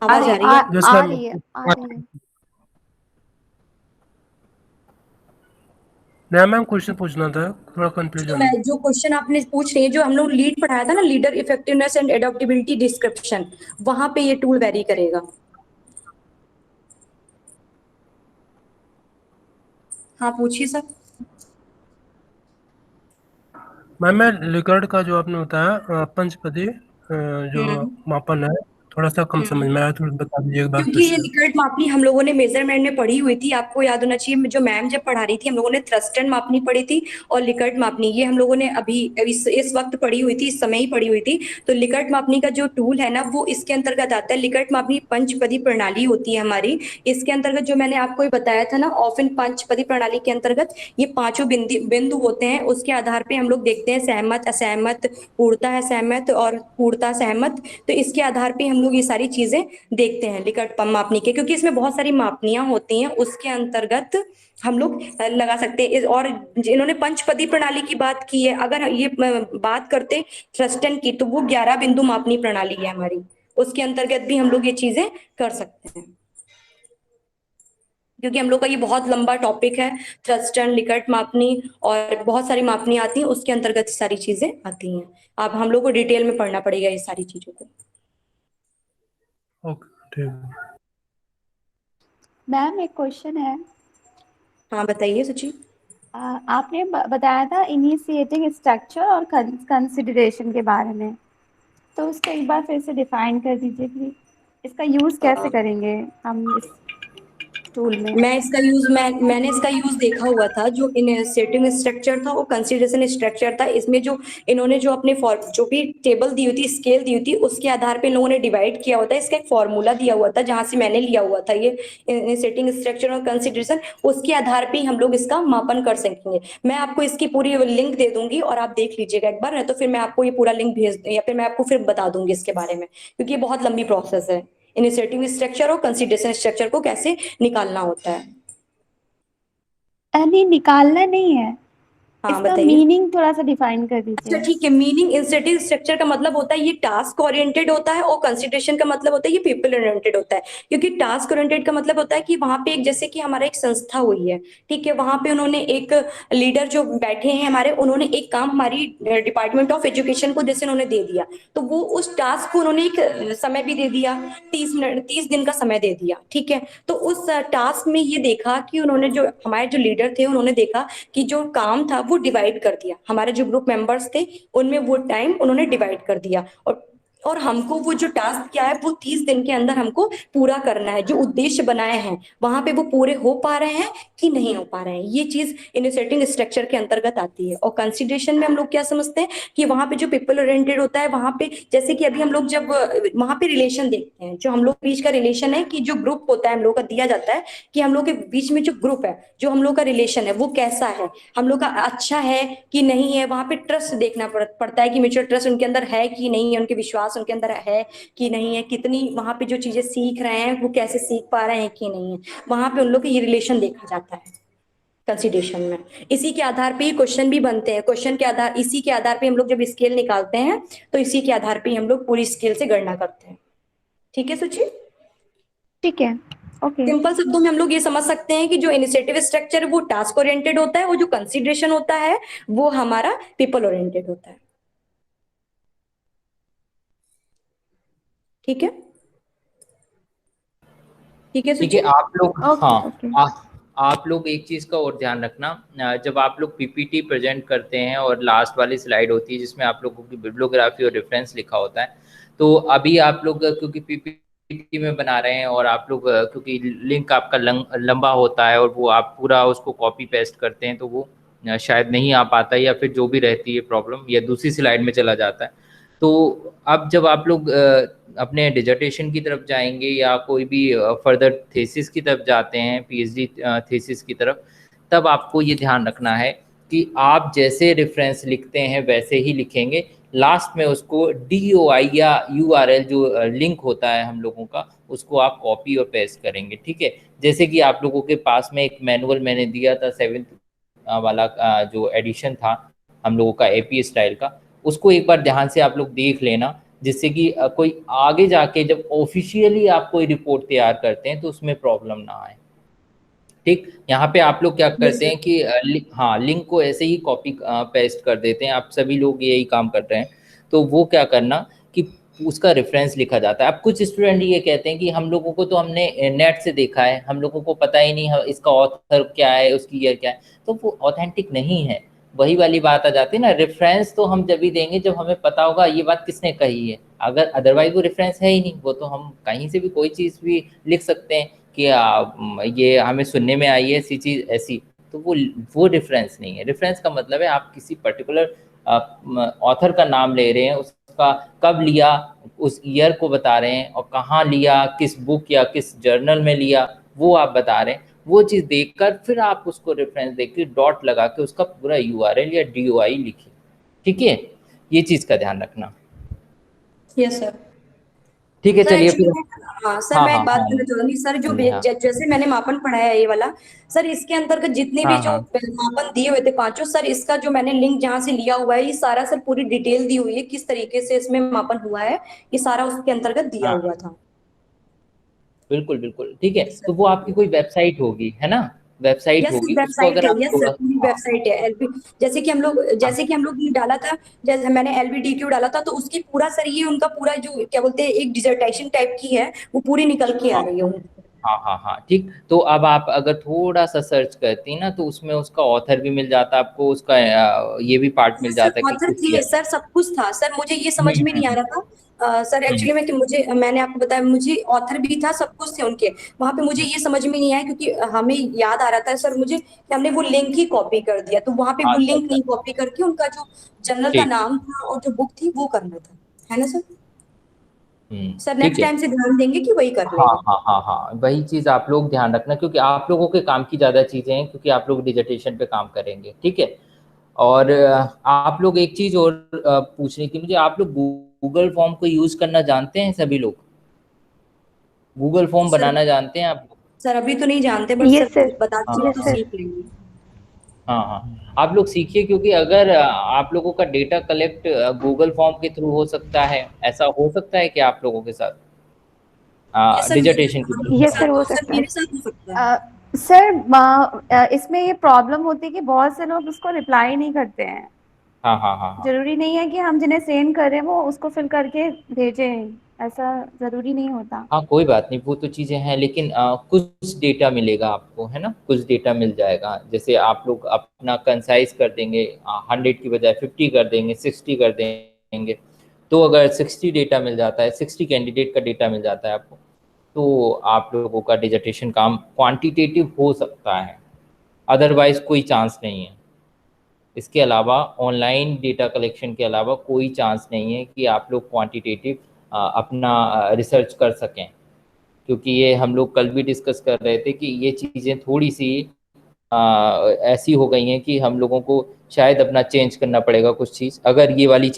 [SPEAKER 3] आ
[SPEAKER 1] आवाज
[SPEAKER 3] रही
[SPEAKER 1] आ रही है?
[SPEAKER 6] यस
[SPEAKER 3] आ
[SPEAKER 6] मैम।
[SPEAKER 3] रही है आ रही है।
[SPEAKER 6] नया मैम क्वेश्चन पूछना था, थोड़ा
[SPEAKER 1] जो
[SPEAKER 6] कंफ्यूजन
[SPEAKER 1] मैं
[SPEAKER 6] है।
[SPEAKER 1] जो क्वेश्चन आपने पूछ रही है, जो हम लोग लीड पढ़ाया था ना, लीडर इफेक्टिवनेस एंड एडॉप्टेबिलिटी डिस्क्रिप्शन, वहां पे ये टूल वेरी करेगा। हाँ पूछिए सर।
[SPEAKER 6] मैम मैं लिकर्ट का जो आपने बताया पंचपदी जो
[SPEAKER 1] हम्म
[SPEAKER 6] मापन है, थोड़ा सा कम समझ
[SPEAKER 1] हम्म
[SPEAKER 6] में आया, थोड़ा बता दीजिए एक बार
[SPEAKER 1] क्योंकि
[SPEAKER 6] फिर
[SPEAKER 1] ये
[SPEAKER 6] से।
[SPEAKER 1] लिकर्ट मापनी हम लोगों ने मेजरमेंट में पढ़ी हुई थी, आपको याद होना चाहिए, जो मैम जब पढ़ा रही थी हम लोगों ने थ्रस्ट एंड मापनी पढ़ी थी और लिकर्ट मापनी, ये हम लोगों ने अभी इस वक्त पढ़ी हुई थी, इस समय ही पढ़ी हुई थी। तो लिकर्ट मापनी का जो टूल है ना, वो इसके अंतर्गत आता है। लिकर्ट मापनी पंचपदी प्रणाली होती है हमारी, इसके अंतर्गत जो मैंने आपको ये बताया था ना, ऑफिन पंचपदी प्रणाली के अंतर्गत ये पांचों बिंदु होते हैं, उसके आधार पे हम लोग देखते हैं सहमत, असहमत, पूर्णता असहमत और पूर्णता सहमत। तो इसके आधार पे हम लोग ये सारी चीजें देखते हैं लिकर्ट मापनी के, क्योंकि इसमें बहुत सारी मापनियां होती हैं, उसके अंतर्गत हम लोग लगा सकते हैं। और इन्होंने पंचपदी प्रणाली की बात की है, अगर ये बात करते थ्रस्टन की, तो वो 11 बिंदु मापनी प्रणाली है हमारी, उसके अंतर्गत भी हम लोग ये चीजें कर सकते हैं, क्योंकि हम लोग का ये बहुत लंबा टॉपिक है, थ्रस्टन, लिकर्ट मापनी और बहुत सारी मापनी आती हैं, उसके अंतर्गत सारी चीजें आती हैं। अब हम लोग को डिटेल में पढ़ना पड़ेगा ये सारी चीजों को।
[SPEAKER 6] ओके ठीक है।
[SPEAKER 3] मैम एक क्वेश्चन है।
[SPEAKER 1] हाँ बताइए सची।
[SPEAKER 3] आपने बताया था इनिशिएटिंग स्ट्रक्चर और कंसिडरेशन के बारे में, तो उसको एक बार फिर से डिफाइन कर दीजिए प्लीज। इसका यूज कैसे करेंगे हम इस टूल में?
[SPEAKER 1] मैंने इसका यूज देखा हुआ था, जो इनिशिएटिव स्ट्रक्चर था वो कंसिडरेशन स्ट्रक्चर था। इसमें जो इन्होंने जो अपने जो भी टेबल दी हुई थी, स्केल दी हुई थी, उसके आधार पे इन लोगों ने डिवाइड किया होता है। इसका एक फॉर्मूला दिया हुआ था जहां से मैंने लिया हुआ था ये इनिशिएटिव स्ट्रक्चर और कंसिडरेशन, उसके आधार पे हम लोग इसका मापन कर सकेंगे। मैं आपको इसकी पूरी लिंक दे दूंगी और आप देख लीजिएगा एक बार, नहीं तो फिर मैं आपको ये पूरा लिंक भेज, या फिर मैं आपको फिर बता दूंगी इसके बारे में, क्योंकि ये बहुत लंबी प्रोसेस है, इनिशिएटिव स्ट्रक्चर और कंसिडरेशन स्ट्रक्चर को कैसे निकालना होता है।
[SPEAKER 3] नहीं, निकालना नहीं है,
[SPEAKER 1] हाँ
[SPEAKER 3] इसका
[SPEAKER 1] बताइए।
[SPEAKER 3] मीनिंग थोड़ा सा डिफाइन कर
[SPEAKER 1] अच्छा
[SPEAKER 3] दीजिए।
[SPEAKER 1] ठीक है, मीनिंग इंसेटिव स्ट्रक्चर का मतलब होता है ये टास्क ओरिएंटेड होता है, और कंसिडरेशन का मतलब होता है ये पीपल ओरिएंटेड होता है। क्योंकि टास्क ओरिएंटेड का मतलब होता है कि वहां पे एक, जैसे कि हमारा एक संस्था हुई है, ठीक है, वहां पे उन्होंने एक लीडर जो बैठे हैं हमारे, उन्होंने एक काम हमारी डिपार्टमेंट ऑफ एजुकेशन को जैसे उन्होंने दे दिया, तो वो उस टास्क को उन्होंने एक समय भी दे दिया, 30 मिनट 30 दिन का समय दे दिया, ठीक है। तो उस टास्क में ये देखा कि उन्होंने, जो हमारे जो लीडर थे, उन्होंने देखा कि जो काम था वो डिवाइड कर दिया, हमारे जो ग्रुप मेंबर्स थे उनमें वो टाइम उन्होंने डिवाइड कर दिया, और हमको वो जो टास्क क्या है वो 30 दिन के अंदर हमको पूरा करना है। जो उद्देश्य बनाए हैं वहां पे वो पूरे हो पा रहे हैं कि नहीं हो पा रहे हैं, ये चीज इनिशिएटिंग स्ट्रक्चर के अंतर्गत आती है। और कंसिडरेशन में हम लोग क्या समझते हैं कि वहां पे जो पीपल ओरिएंटेड होता है, वहां पे जैसे कि अभी हम लोग जब वहां पे रिलेशन देखते हैं, जो हम लोग बीच का रिलेशन है, कि जो ग्रुप होता है हम लोग का दिया जाता है, कि हम लोग के बीच में जो ग्रुप है, जो हम लोग का रिलेशन है वो कैसा है, हम लोग का अच्छा है कि नहीं है। वहां पे ट्रस्ट देखना पड़ता है कि म्यूचुअल ट्रस्ट उनके अंदर है कि नहीं है, उनके विश्वास उनके अंदर है कि नहीं है, कितनी वहां पे जो चीजें सीख रहे हैं वो कैसे सीख पा रहे हैं कि नहीं है, वहां पे उन लोग का ये रिलेशन देखा जाता है कंसिडरेशन में। इसी के आधार पे ही क्वेश्चन भी बनते हैं, क्वेश्चन के आधार, इसी के आधार पे हम लोग जब स्केल निकालते हैं, तो इसी के आधार पे हम लोग पूरी स्केल से गणना करते हैं। ठीक है सुची।
[SPEAKER 3] ठीक है, ओके।
[SPEAKER 1] सिंपल शब्दों में हम लोग ये समझ सकते हैं कि जो इनिशिएटिव स्ट्रक्चर है वो टास्क ओरिएंटेड होता है, और जो कंसिडरेशन होता है वो हमारा पीपल ओरिएंटेड होता है। ठीक है, ठीक है
[SPEAKER 2] ठीक है
[SPEAKER 1] सुची।
[SPEAKER 2] आप लोग,
[SPEAKER 3] ओके
[SPEAKER 2] हाँ,
[SPEAKER 3] ओके।
[SPEAKER 2] आप लोग एक चीज़ का और ध्यान रखना, जब आप लोग पीपीटी प्रेजेंट करते हैं और लास्ट वाली स्लाइड होती है जिसमें आप लोगों की बिब्लियोग्राफी और रेफरेंस लिखा होता है, तो अभी आप लोग क्योंकि पीपीटी में बना रहे हैं और आप लोग क्योंकि लिंक आपका लंबा होता है और वो आप पूरा उसको कॉपी पेस्ट करते हैं, तो वो शायद नहीं आ पाता है, या फिर जो भी रहती है प्रॉब्लम, या दूसरी स्लाइड में चला जाता है। तो अब जब आप लोग अपने डिजर्टेशन की तरफ जाएंगे या कोई भी फर्दर थीसिस की तरफ जाते हैं, पीएचडी थीसिस की तरफ, तब आपको ये ध्यान रखना है कि आप जैसे रेफरेंस लिखते हैं वैसे ही लिखेंगे। लास्ट में उसको DOI या URL जो लिंक होता है हम लोगों का, उसको आप कॉपी और पेस्ट करेंगे, ठीक है। जैसे कि आप लोगों के पास में एक मैनुअल मैंने दिया था 7th वाला जो एडिशन था हम लोगों का AP स्टाइल का, उसको एक बार ध्यान से आप लोग देख लेना, जिससे कि कोई आगे जाके जब ऑफिशियली आप कोई रिपोर्ट तैयार करते हैं तो उसमें प्रॉब्लम ना आए। ठीक, यहाँ पे आप लोग क्या
[SPEAKER 1] यस
[SPEAKER 2] करते हैं कि हाँ, लिंक को ऐसे ही कॉपी पेस्ट कर देते हैं, आप सभी लोग यही काम कर रहे हैं। तो वो क्या करना कि उसका रेफरेंस लिखा जाता है। अब कुछ स्टूडेंट ये कहते हैं कि हम लोगों को तो हमने नेट से देखा है, हम लोगों को पता ही नहीं इसका ऑथर क्या है, उसकी ईयर क्या है, तो वो ऑथेंटिक नहीं है। वही वाली बात आ जाती है ना, रेफरेंस तो हम जब भी देंगे जब हमें पता होगा ये बात किसने कही है। अगर अदरवाइज वो रेफरेंस है ही नहीं, वो तो हम कहीं से भी कोई चीज़ भी लिख सकते हैं कि ये हमें सुनने में आई है ऐसी चीज़ ऐसी, तो वो रेफरेंस नहीं है। रेफरेंस का मतलब है आप किसी पर्टिकुलर ऑथर का नाम ले रहे हैं, उसका कब लिया, उस ईयर को बता रहे हैं, और कहाँ लिया, किस बुक या किस जर्नल में लिया, वो आप बता रहे हैं। वो चीज़ देखकर फिर आप उसको रेफरेंस देकर डॉट लगा के उसका पूरा URL या DOI लिखिए। ठीक है, ये चीज़ का ध्यान रखना।
[SPEAKER 1] Yes sir.
[SPEAKER 2] ठीक है,
[SPEAKER 1] सर
[SPEAKER 2] चलिए
[SPEAKER 1] एक्चुअली
[SPEAKER 2] फिर।
[SPEAKER 1] हाँ सर,
[SPEAKER 2] हाँ
[SPEAKER 1] मैं
[SPEAKER 2] हाँ
[SPEAKER 1] एक बात
[SPEAKER 2] हाँ,
[SPEAKER 1] करना चाहूंगी सर, जो
[SPEAKER 2] हाँ
[SPEAKER 1] जैसे मैंने मापन पढ़ाया है ये वाला, सर इसके अंतर्गत जितने भी
[SPEAKER 2] हाँ
[SPEAKER 1] जो
[SPEAKER 2] हाँ
[SPEAKER 1] मापन दिए हुए थे पांचों, सर इसका जो मैंने लिंक जहाँ से लिया हुआ है, ये सारा सर पूरी डिटेल दी हुई है किस तरीके से इसमें मापन हुआ है, ये सारा उसके अंतर्गत दिया
[SPEAKER 2] हाँ,
[SPEAKER 1] हुआ था।
[SPEAKER 2] बिल्कुल बिल्कुल, ठीक है।
[SPEAKER 1] यस
[SPEAKER 2] तो वो
[SPEAKER 1] सर।
[SPEAKER 2] आपकी कोई वेबसाइट होगी, है ना, वेबसाइट
[SPEAKER 1] यस
[SPEAKER 2] होगी, उसको
[SPEAKER 1] वेबसाइट
[SPEAKER 2] अगर
[SPEAKER 1] है,
[SPEAKER 2] आप
[SPEAKER 1] यस सर
[SPEAKER 2] थोड़ा
[SPEAKER 1] पूरी वेबसाइट है एलबी,
[SPEAKER 2] हाँ
[SPEAKER 1] जैसे कि हम लोग ये डाला था, जैसे मैंने LBDQ डाला था, तो उसकी पूरा सर ये उनका पूरा जो क्या बोलते हैं एक डिजर्टेशन टाइप की है, वो पूरी निकल के आ
[SPEAKER 2] हाँ
[SPEAKER 1] रही है उनकी।
[SPEAKER 2] हाँ हाँ हाँ, ठीक। तो अब आप अगर थोड़ा सा सर्च करती ना, तो उसमें उसका ऑथर भी मिल जाता आपको, उसका ये भी पार्ट मिल
[SPEAKER 1] यस सर
[SPEAKER 2] जाता है कि
[SPEAKER 1] ऑथर
[SPEAKER 2] किस
[SPEAKER 1] थे
[SPEAKER 2] ईयर में।
[SPEAKER 1] सर, सब कुछ था सर, मुझे ये समझ में नहीं आ
[SPEAKER 2] हम्म
[SPEAKER 1] रहा था सर
[SPEAKER 2] हम्म,
[SPEAKER 1] एक्चुअली में कि मुझे, मैंने आपको बताया मुझे ऑथर भी था, सब कुछ थे उनके वहां पे, मुझे
[SPEAKER 2] हम्म,
[SPEAKER 1] ये समझ में नहीं आया क्योंकि हमें याद आ रहा था सर मुझे कि हमने वो लिंक ही कॉपी कर दिया, तो वहां पे वो
[SPEAKER 2] अच्छा
[SPEAKER 1] लिंक
[SPEAKER 2] अच्छा,
[SPEAKER 1] नहीं कॉपी करके उनका जो जनरल का
[SPEAKER 2] ठीक।
[SPEAKER 1] नाम था और जो बुक थी वो करना था, है ना सर। सर
[SPEAKER 2] ठीक
[SPEAKER 1] नेक्स्ट
[SPEAKER 2] है।
[SPEAKER 1] टाइम से ध्यान देंगे कि वही कर
[SPEAKER 2] हाँ
[SPEAKER 1] लेंगे।
[SPEAKER 2] हाँ हाँ हाँ, वही चीज़ आप लोग ध्यान रखना, क्योंकि आप लोगों के काम की ज़्यादा चीज़ें हैं, क्योंकि आप लोग डिजर्टेशन पे काम करेंगे। ठीक है। और आप लोग एक चीज़ और पूछनी थी मुझे, आप लोग गूगल फॉर्म को यूज़ करना जानते हैं सभी लोग? गूगल फॉर्म
[SPEAKER 1] सर
[SPEAKER 2] बनाना जानते हैं आप?
[SPEAKER 1] सर अभी तो नहीं जानते, बट
[SPEAKER 3] यस
[SPEAKER 1] सर
[SPEAKER 3] सर।
[SPEAKER 1] बता दीजिए
[SPEAKER 3] यस
[SPEAKER 1] तो
[SPEAKER 3] सर।
[SPEAKER 1] सीख लेंगे।
[SPEAKER 2] हाँ हाँ, आप लोग सीखिए, क्योंकि अगर आप लोगों का डेटा कलेक्ट गूगल फॉर्म के थ्रू हो सकता है, ऐसा हो सकता है कि आप लोगों के साथ
[SPEAKER 1] यस सर,
[SPEAKER 2] डिजर्टेशन की
[SPEAKER 1] हम लोग के
[SPEAKER 3] यस
[SPEAKER 2] प्रिपरेशन।
[SPEAKER 3] सर,
[SPEAKER 1] साथ
[SPEAKER 3] हो
[SPEAKER 1] तो सर
[SPEAKER 3] सकता है।
[SPEAKER 1] मेरे साथ हो सकता है।
[SPEAKER 3] सर इसमें ये प्रॉब्लम होती है कि बहुत से लोग उसको रिप्लाई नहीं करते हैं।
[SPEAKER 2] हाँ हाँ हाँ हाँ
[SPEAKER 3] जरूरी नहीं है कि हम जिन्हें सेंड कर रहे हैं वो उसको फिल करके भेजें, ऐसा जरूरी नहीं होता।
[SPEAKER 2] हाँ, कोई बात नहीं, वो तो चीज़ें हैं, लेकिन कुछ डेटा मिलेगा आपको, है ना, कुछ डेटा मिल जाएगा। जैसे आप लोग अपना कंसाइज कर देंगे, 100 की बजाय 50 कर देंगे, 60 कर देंगे, तो अगर 60 डेटा मिल जाता है, 60 कैंडिडेट का डेटा मिल जाता है आपको, तो आप लोगों का डिजर्टेशन काम क्वांटिटेटिव हो सकता है, अदरवाइज कोई चांस नहीं है। इसके अलावा ऑनलाइन डेटा कलेक्शन के अलावा कोई चांस नहीं है कि आप लोग क्वांटिटेटिव अपना रिसर्च कर सकें, क्योंकि ये हम लोग कल भी डिस्कस कर रहे थे कि ये चीज़ें थोड़ी सी ऐसी हो गई हैं कि हम लोगों को शायद अपना चेंज करना पड़ेगा कुछ चीज़, अगर ये वाली